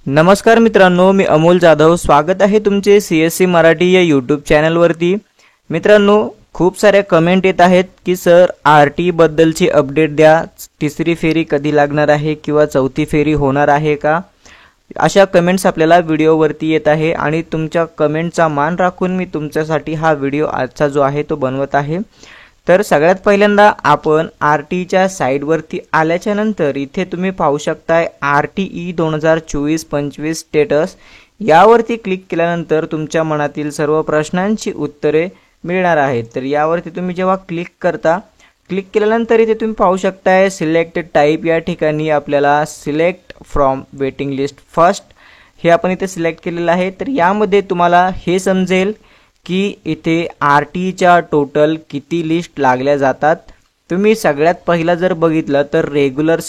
नमस्कार मित्रांनो, मी अमोल जाधव स्वागत आहे तुमचे CSC मराठी या यूट्यूब चॅनलवरती। मित्रांनो, खूप सारे कमेंट येत आहेत की सर RT बद्दलची अपडेट द्या, तिसरी फेरी कधी लागणार आहे किंवा चौथी फेरी होणार आहे का, अशा कमेंट्स आपल्याला व्हिडिओवरती येत आहे आणि तुमच्या कमेंटचा मान राखून मी तुमच्यासाठी हा व्हिडिओ आजचा जो आहे तो बनवत आहे। तर सगळ्यात पहिल्यांदा आपण RTच्या साइटवरती आल्याच्या नंतर इथे तुम्ही पाहू शकताय RTE 2024-25 स्टेटस, यावरती क्लिक केल्यानंतर तुमच्या मनातील सर्व प्रश्नांची उत्तरे मिळणार आहेत। तर यावरती तुम्ही जेव्हा क्लिक केल्यानंतर इथे तुम्ही पाहू शकताय सिलेक्ट टाइप, या ठिकाणी आपल्याला select from waiting list first हे आपण इथे सिलेक्ट केलेलं आहे। तर यामध्ये तुम्हाला हे समजेल की इथे RTच्या टोटल किती लिस्ट लागल्या जातात। तुम्ही सगळ्यात पहिला जर बघितलं तर रेग्युलर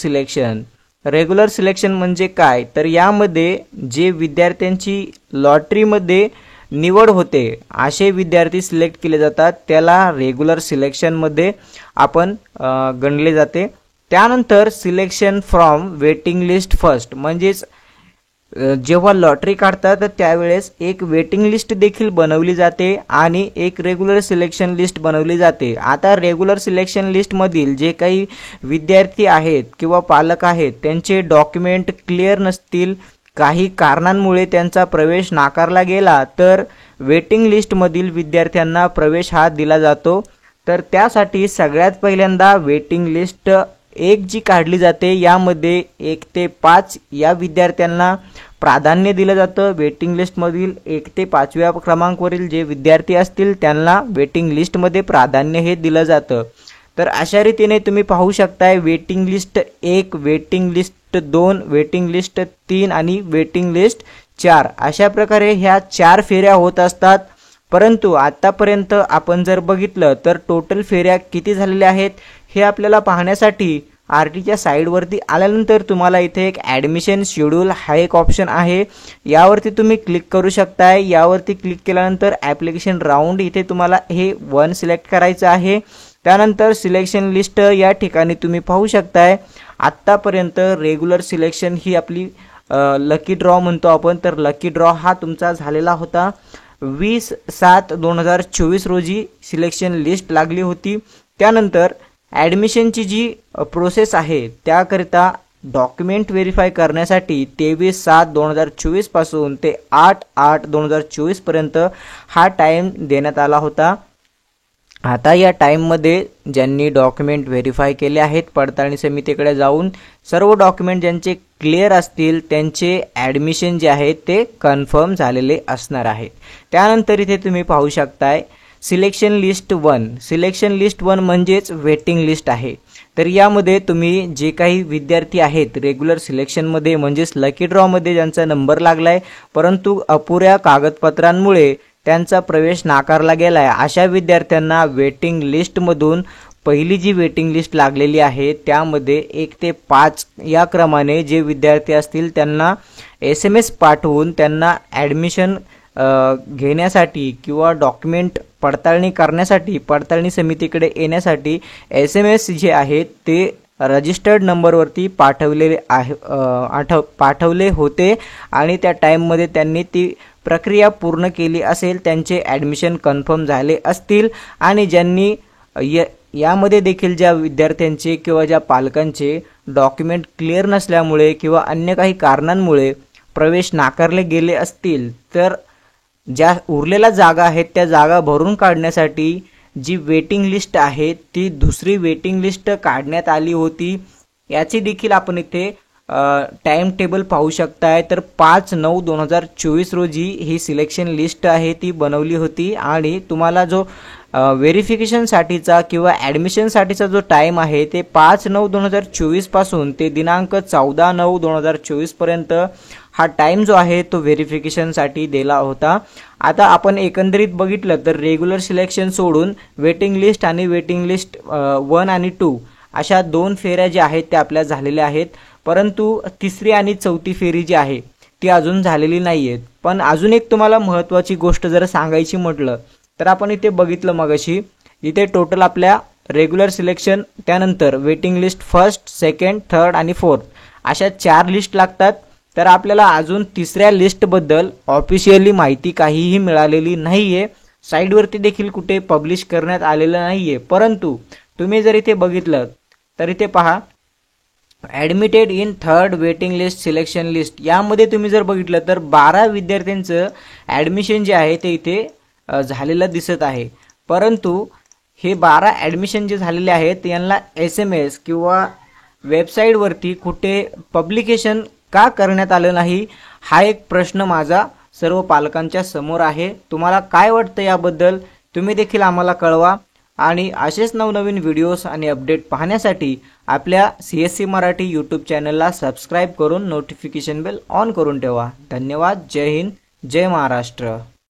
सिलेक्शन म्हणजे काय, तर यामध्ये जे विद्यार्थ्यांची लॉटरीमध्ये निवड होते असे विद्यार्थी सिलेक्ट केले जातात, त्याला रेग्युलर सिलेक्शनमध्ये आपण गणले जाते। त्यानंतर selection from waiting list first म्हणजेच जेव्हा लॉटरी काढतात त्यावेळेस एक वेटिंग लिस्ट देखील बनवली जाते आणि एक रेग्युलर सिलेक्शन लिस्ट बनवली जाते। आता रेग्युलर सिलेक्शन लिस्ट मधील जे काही विद्यार्थी आहेत किंवा पालक आहेत त्यांचे डॉक्युमेंट क्लिअर नसतील, काही कारणांमुळे त्यांचा प्रवेश नाकारला गेला तर वेटिंग लिस्ट मधील विद्यार्थ्यांना प्रवेश हा दिला जातो। तर त्यासाठी सगळ्यात पहिल्यांदा वेटिंग लिस्ट एक जी काढली जाते यामध्ये 1 ते 5 या विद्यार्थ्यांना प्राधान्य दिलं जातं। वेटिंग लिस्ट मधील 1 ते 5व्या क्रमांकावरील जे विद्यार्थी असतील त्यांना वेटिंग लिस्ट मध्ये प्राधान्य हे दिलं जातं। तर अशा रीतीने तुम्ही पाहू शकताय waiting list 1, waiting list 2, waiting list 3 आणि वेटिंग लिस्ट 4 अशा प्रकारे ह्या 4 फेऱ्या होत असतात। परंतु आतापर्यंत आपण जर बघितलं तर टोटल फेऱ्या किती झालेल्या आहेत हे आपल्याला पाहण्यासाठी RTच्या साइटवरती आल्यानंतर तुम्हाला इथे एक ॲडमिशन शेड्यूल हा एक ऑप्शन आहे, यावरती तुम्ही क्लिक करू शकताय। यावरती क्लिक केल्यानंतर ॲप्लिकेशन राऊंड इथे तुम्हाला हे 1 सिलेक्ट करायचं आहे। त्यानंतर सिलेक्शन लिस्ट या ठिकाणी तुम्ही पाहू शकताय आत्तापर्यंत रेग्युलर सिलेक्शन ही आपली लकी ड्रॉ म्हणतो आपण, तर लकी ड्रॉ हा तुमचा झालेला होता 20/7/2024 रोजी सिलेक्शन लिस्ट लागली होती। त्यानंतर ॲडमिशनची जी प्रोसेस आहे त्याकरिता डॉक्युमेंट व्हेरीफाय करण्यासाठी 23/7/2024 पासून ते 8/8/2024 पर्यंत हा टाइम देण्यात आला होता। आता या टाइममध्ये ज्यांनी डॉक्युमेंट व्हेरीफाय केले आहेत पडताळणी समितीकडे जाऊन सर्व डॉक्युमेंट ज्यांचे क्लिअर असतील त्यांचे ॲडमिशन जे आहे ते कन्फर्म झालेले असणार आहे। त्यानंतर इथे तुम्ही पाहू शकताय सिलेक्शन लिस्ट 1 म्हणजेच वेटिंग लिस्ट आहे। तर यामध्ये तुम्ही जे काही विद्यार्थी आहेत रेग्युलर सिलेक्शनमध्ये म्हणजेच लकी ड्रॉमध्ये ज्यांचा नंबर लागलाय परंतु अपुऱ्या कागदपत्रांमुळे त्यांचा प्रवेश नाकारला गेलाय अशा विद्यार्थ्यांना वेटिंग लिस्टमधून पहिली जी वेटिंग लिस्ट लागलेली आहे त्यामध्ये 1 ते 5 या क्रमाने जे विद्यार्थी असतील त्यांना SMS पाठवून त्यांना ॲडमिशन घेण्यासाठी किंवा डॉक्युमेंट पडताळणी करण्यासाठी पडताळणी समितीकडे येण्यासाठी SMS जे आहेत ते रजिस्टर्ड नंबरवरती पाठवले होते आणि त्या टाइममध्ये त्यांनी ती प्रक्रिया पूर्ण केली असेल, त्यांचे ॲडमिशन कन्फर्म झाले असतील। आणि ज्यांनी यामध्ये देखील ज्या विद्यार्थ्यांचे किंवा ज्या पालकांचे डॉक्युमेंट क्लिअर नसल्यामुळे किंवा अन्य काही कारणांमुळे प्रवेश नाकारले गेले असतील तर ज्या उरलेल्या जागा आहेत त्या जागा भरून काढण्यासाठी जी वेटिंग लिस्ट आहे ती दुसरी वेटिंग लिस्ट काढण्यात आली होती। याची देखील आपण इथे टाइम टेबल पाहू शकताय। तर 5/9/2024 रोजी ही सिलेक्शन लिस्ट आहे ती बनवली होती आणि तुम्हाला जो व्हेरिफिकेशनसाठीचा किंवा ॲडमिशनसाठीचा जो टाइम आहे ते 5/9/2024 पासून ते दिनांक 14/9/2024 पर्यंत हा टाइम जो आहे तो व्हेरिफिकेशनसाठी दिला होता। आता आपण एकंदरीत बघितलं तर रेग्युलर सिलेक्शन सोडून वेटिंग लिस्ट आणि वेटिंग लिस्ट 1 आणि 2 अशा 2 फेऱ्या ज्या आहेत त्या आपल्या झालेल्या आहेत, परंतु तिसरी आणि चौथी फेरी जी आहे ती अजून झालेली नाहीये। पण अजून एक तुम्हाला महत्त्वाची गोष्ट जर सांगायची म्हटलं तर आपण इथे बघितलं मगाशी इथे टोटल आपल्या रेग्युलर सिलेक्शन त्यानंतर waiting list first, second, third आणि फोर्थ अशा 4 लिस्ट लागतात। तर आपल्याला अजून तिसऱ्या लिस्टबद्दल ऑफिशियली माहिती काहीही मिळालेली नाही आहे. साईडवरती देखील कुठे पब्लिश करण्यात आलेलं नाही आहे. परंतु तुम्ही जर इथे बघितलं तर इथे पहा, admitted in third waiting list selection list, यामध्ये तुम्ही जर बघितलं तर 12 विद्यार्थ्यांचं ॲडमिशन जे आहे ते इथे झालेलं दिसत आहे. परंतु हे 12 ॲडमिशन जे झालेले आहेत यांना SMS किंवा वेबसाईटवरती कुठे पब्लिकेशन का करण्यात आलं नाही, हा एक प्रश्न माझा सर्व पालकांच्या समोर आहे. तुम्हाला काय वाटतं याबद्दल तुम्ही देखील आम्हाला कळवा. आणि असेच नवनवीन व्हिडिओज आणि अपडेट पाहण्यासाठी आपल्या CSC मराठी यूट्यूब चॅनलला सबस्क्राईब करून नोटिफिकेशन बेल ऑन करून ठेवा. धन्यवाद. जय हिंद, जय महाराष्ट्र.